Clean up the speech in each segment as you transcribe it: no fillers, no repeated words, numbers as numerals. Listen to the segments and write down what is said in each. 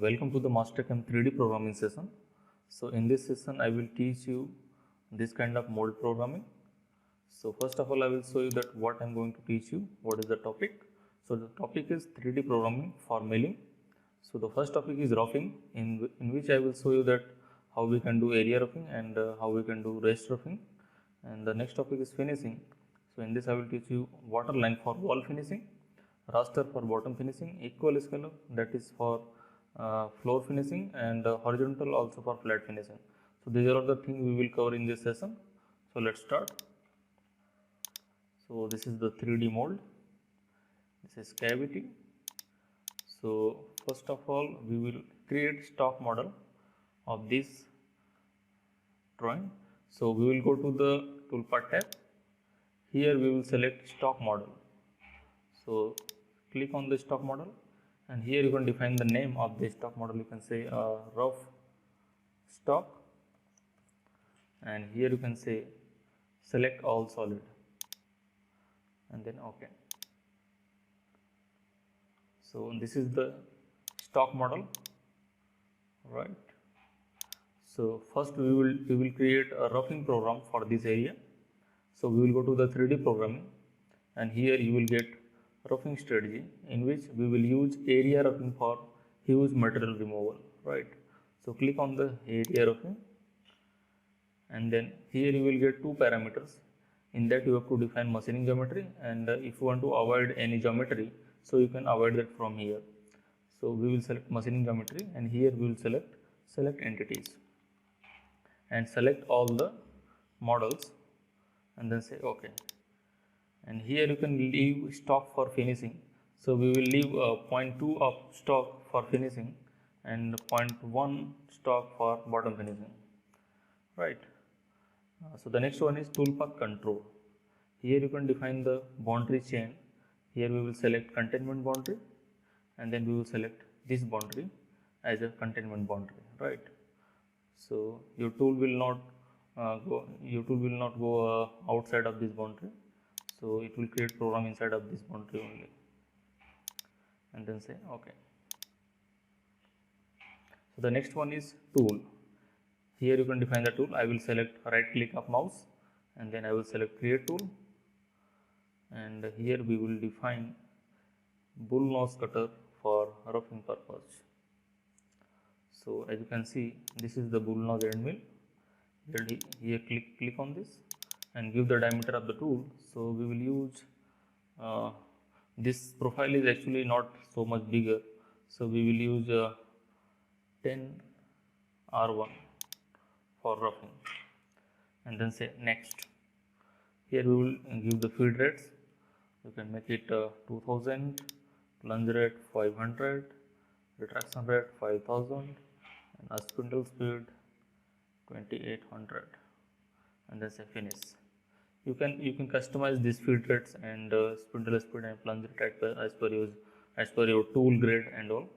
Welcome to the Mastercam 3D programming session. So in this session I will teach you this kind of mold programming. So first of all I will show you that what I am going to teach you, what is the topic. So the topic is 3D programming for milling. So the first topic is roughing, in which I will show you that how we can do area roughing and how we can do rest roughing. And the next topic is finishing. So in this I will teach you waterline for wall finishing, raster for bottom finishing, equal scalar that is for floor finishing, and horizontal also for flat finishing. So these are all the things we will cover in this session. So let's start. So this is the 3D mold, this is cavity. So first of all we will create stock model of this drawing. So we will go to the toolbar tab. Here we will select stock model. So click on the stock model, and here you can define the name of the stock model. You can say rough stock, and here you can say select all solid, and then OK. So this is the stock model, right? So first we will create a roughing program for this area. So we will go to the 3D programming, and here you will get roughing strategy, in which we will use area roughing for huge material removal, right? So click on the area roughing, and then here you will get two parameters. In that you have to define machining geometry, and if you want to avoid any geometry, so you can avoid that from here. So we will select machining geometry, and here we will select entities and select all the models, and then say OK. And here you can leave stock for finishing. So we will leave 0.2 of stock for finishing and 0.1 stock for bottom finishing, right? So the next one is toolpath control. Here you can define the boundary chain. Here we will select containment boundary, and then we will select this boundary as a containment boundary, right? So your tool will not go outside of this boundary. So it will create program inside of this boundary only, and then say OK. So the next one is tool. Here you can define the tool. I will select right click of mouse, and then I will select create tool, and here we will define bull nose cutter for roughing purpose. So as you can see, this is the bull nose end mill. Here click on this and give the diameter of the tool. So we will use this profile is actually not so much bigger, so we will use 10 R1 for roughing, and then say next. Here we will give the feed rates. You can make it 2000, plunge rate 500, retraction rate 5000, and a spindle speed 2800, and then say finish. You can customize these feed rates and spindle speed and plunge rate as per your tool grade and all,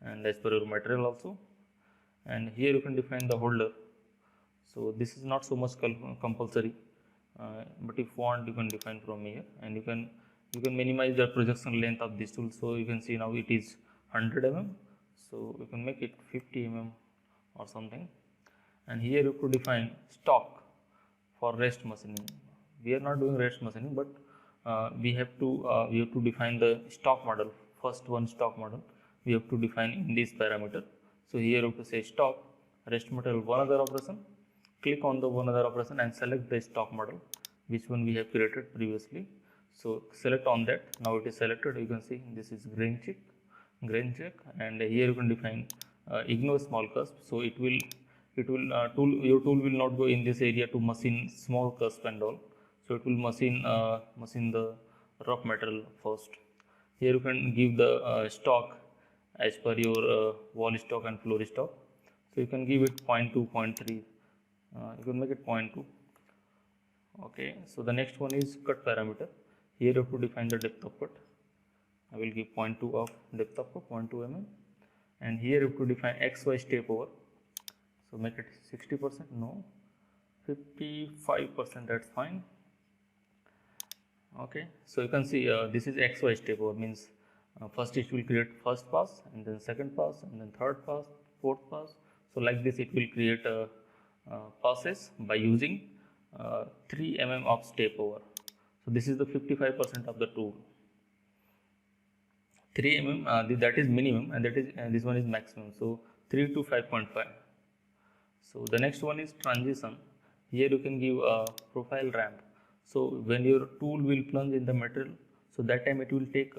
and as per your material also. And here you can define the holder. So this is not so much compulsory, but if you want you can define from here, and you can minimize the projection length of this tool. So you can see now it is 100 mm, so you can make it 50 mm or something. And here you could define stock for rest machining. We are not doing rest machining, but we have to define the stock model. First one stock model we have to define in this parameter. So here you have to say stock rest material one other operation. Click on the one other operation and select the stock model, which one we have created previously. So select on that. Now it is selected. You can see this is grain check, and here you can define ignore small cusp. So your tool will not go in this area to machine small cusp and all. So it will machine the rough material first. Here you can give the stock as per your wall stock and floor stock. So you can give it 0.2, 0.3. You can make it 0.2. Okay. So the next one is cut parameter. Here you have to define the depth of cut. I will give 0.2 of depth of cut, 0.2 mm, and here you have to define XY step over. So make it 60%, no, 55%, that's fine. Okay, so you can see this is XY step over, means First it will create first pass, and then second pass, and then third pass, fourth pass. So like this it will create passes by using 3 mm of step over. So this is the 55% of the tool. 3 mm that is minimum, and that is this one is maximum. So 3 to 5.5. So the next one is transition. Here you can give a profile ramp. So when your tool will plunge in the material, so that time it will take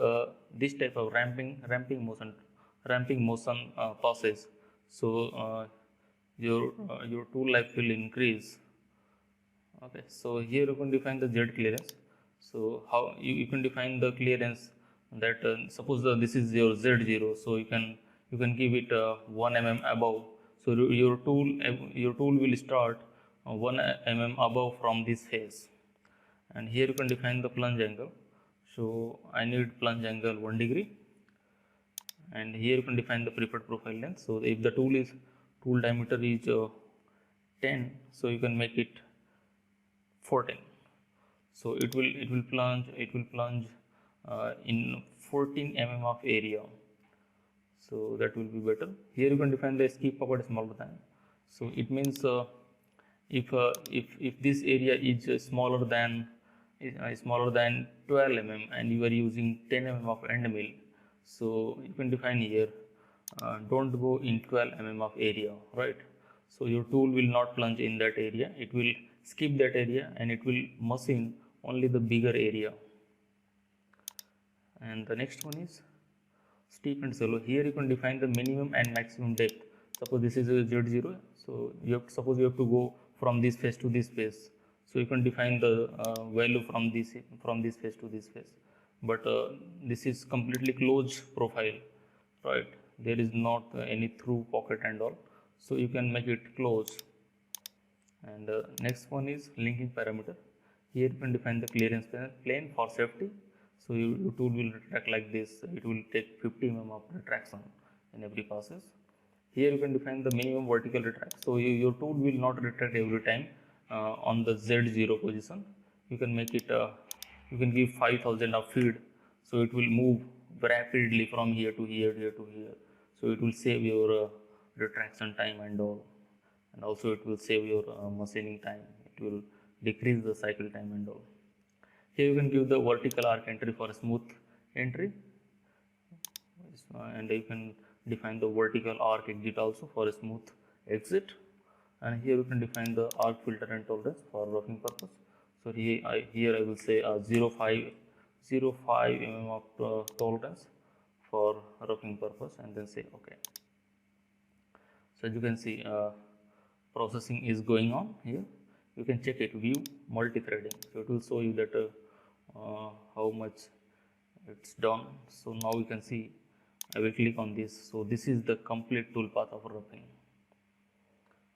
this type of ramping motion passes. So your tool life will increase. Okay, so here you can define the Z clearance. So how you can define the clearance that suppose this is your Z0, so you can give it 1 mm above. So your tool will start 1 mm above from this face, and here you can define the plunge angle. So I need plunge angle 1 degree, and here you can define the preferred profile length. So if the tool diameter is 10, so you can make it 14. So it will plunge in 14 mm of area. So that will be better. Here you can define the escape pocket smaller than. So it means if this area is smaller than 12 mm and you are using 10 mm of end mill, so you can define here don't go in 12 mm of area, right? So your tool will not plunge in that area, it will skip that area and it will machine only the bigger area. And the next one is steep and shallow. Here you can define the minimum and maximum depth. Suppose this is a Z0, so suppose you have to go from this face to this face, so you can define the value from this face to this face. But this is completely closed profile, right? There is not any through pocket and all, so you can make it closed. And next one is linking parameter. Here you can define the clearance plane for safety. So your tool will retract like this. It will take 50 mm of retraction in every passes. Here you can define the minimum vertical retract. So your tool will not retract every time on the Z0 position. You can make it. You can give 5,000 of feed. So it will move rapidly from here to here, here to here. So it will save your retraction time and all. And also it will save your machining time. It will decrease the cycle time and all. Here you can give the vertical arc entry for a smooth entry, and you can define the vertical arc exit also for a smooth exit. And here you can define the arc filter and tolerance for roughing purpose. So here I will say 0.5 mm of tolerance for roughing purpose, and then say OK. So as you can see, processing is going on here. You can check it, view multi-threading. So it will show you that how much it's done. So now you can see, I will click on this. So this is the complete tool path of roughing,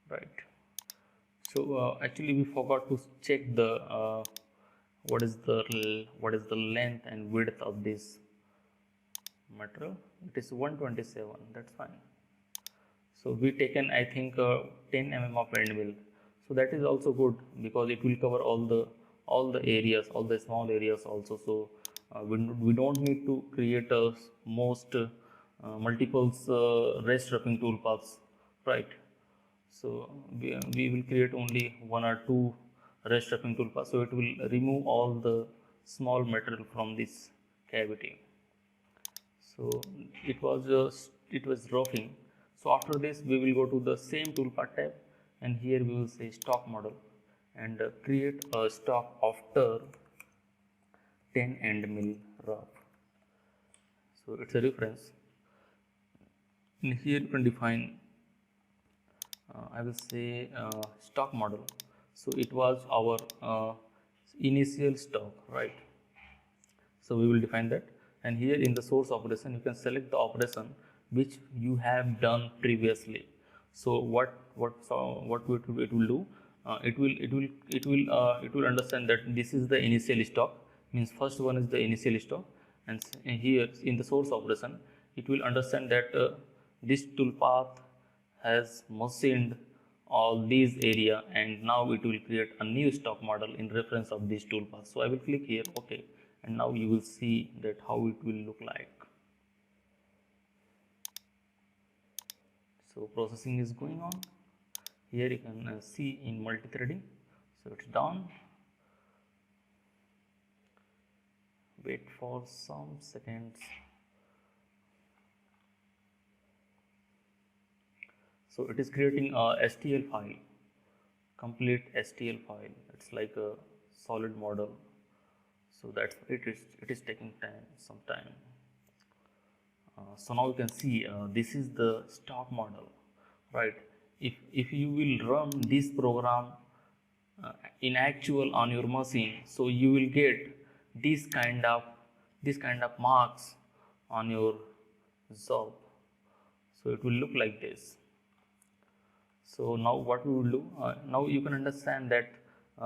right? So actually we forgot to check the what is the length and width of this material. It is 127. That's fine. So we taken I think 10 mm of end mill. So that is also good because it will cover all the areas, all the small areas also. So we don't need to create multiple rest roughing tool paths, right? So we will create only 1 or 2 rest roughing tool paths. So it will remove all the small material from this cavity. So it was roughing. So after this we will go to the same tool path tab, and here we will say stock model and create a stock after 10 end mill rough. So it's a reference. And here you can define I will say stock model. So it was our initial stock, right? So we will define that, and here in the source operation you can select the operation which you have done previously. So what it will do? It will understand that this is the initial stock, means first one is the initial stock, and here in the source operation it will understand that this tool path has machined all these area, and now it will create a new stock model in reference of this tool path. So I will click here OK, and now you will see that how it will look like. So processing is going on. Here you can see in multi-threading. So it's done. Wait for some seconds. So it is creating a STL file, complete STL file. It's like a solid model. So that's it is taking some time. So now you can see this is the stock model, right? If you will run this program in actual on your machine, so you will get this kind of marks on your job. So it will look like this. So now what we will do, now you can understand that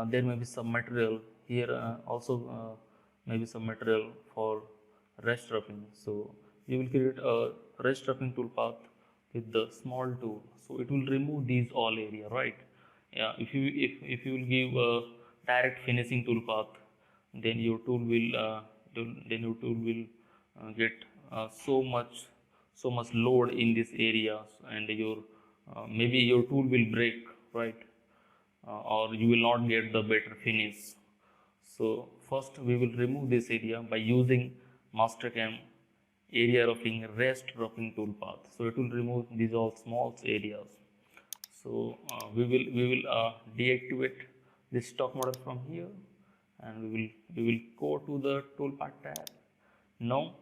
there may be some material here, also maybe some material for rest roughing. So you will create a rest roughing toolpath with the small tool. So it will remove these all area, right? Yeah, if you will give a direct finishing toolpath, then your tool will get so much load in this area, and your maybe your tool will break, right? Or you will not get the better finish. So first we will remove this area by using Mastercam area roughing rest roughing toolpath. So it will remove these all small areas. So we will deactivate this stock model from here, and we will go to the toolpath tab. Now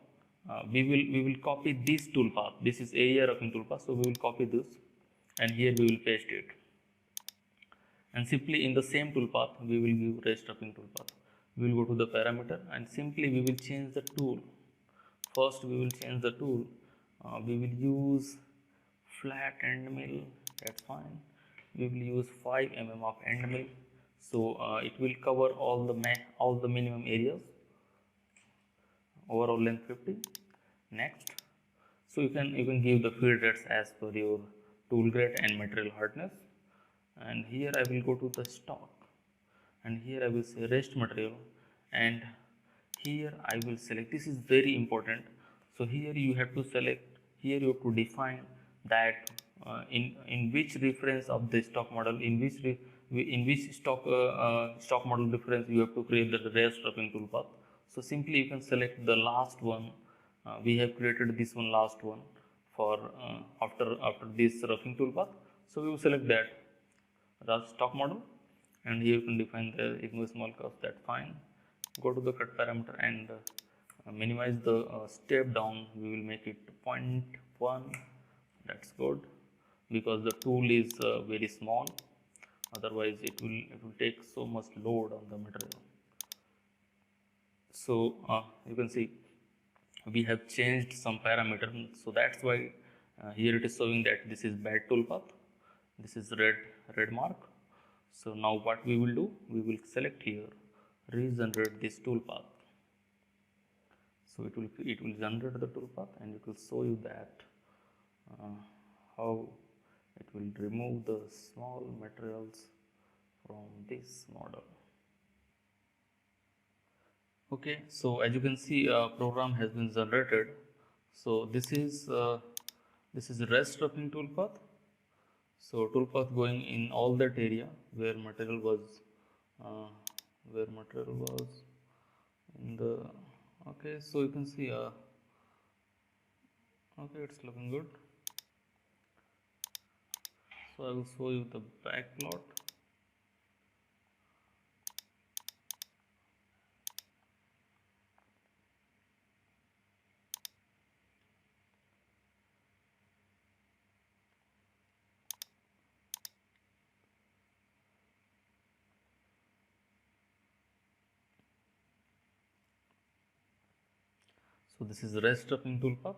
we will copy this toolpath. This is area roughing toolpath. So we will copy this, and here we will paste it. And simply in the same toolpath we will give rest roughing toolpath. We will go to the parameter, and simply we will change the tool. First we will change the tool. We will use flat end mill. That's fine. We will use 5 mm of end mill. So it will cover all the minimum areas. Overall length 50. Next, so you can give the feed rates as per your tool grade and material hardness. And here I will go to the stock, and here I will say rest material, and here I will select. This is very important. So here you have to select. Here you have to define that in which reference of the stock model, in which stock model reference you have to create the rest roughing toolpath. So simply you can select the last one. We have created this one, last one, for after this roughing toolpath. So we will select that stock model, and here you can define the ignore small curves. That's fine. Go to the cut parameter and minimize the step down. We will make it 0.1. That's good, because the tool is very small. Otherwise it will take so much load on the material. So you can see we have changed some parameter. So that's why here it is showing that this is bad toolpath. This is red mark. So now what we will do, we will select here regenerate this toolpath. So it will generate the toolpath, and it will show you that how it will remove the small materials from this model. Okay, so as you can see, a program has been generated. So this is rest roughing toolpath. So toolpath going in all that area where material was in the. Okay, so you can see okay, it's looking good. So I will show you the back plot. So this is rest roughing toolpath.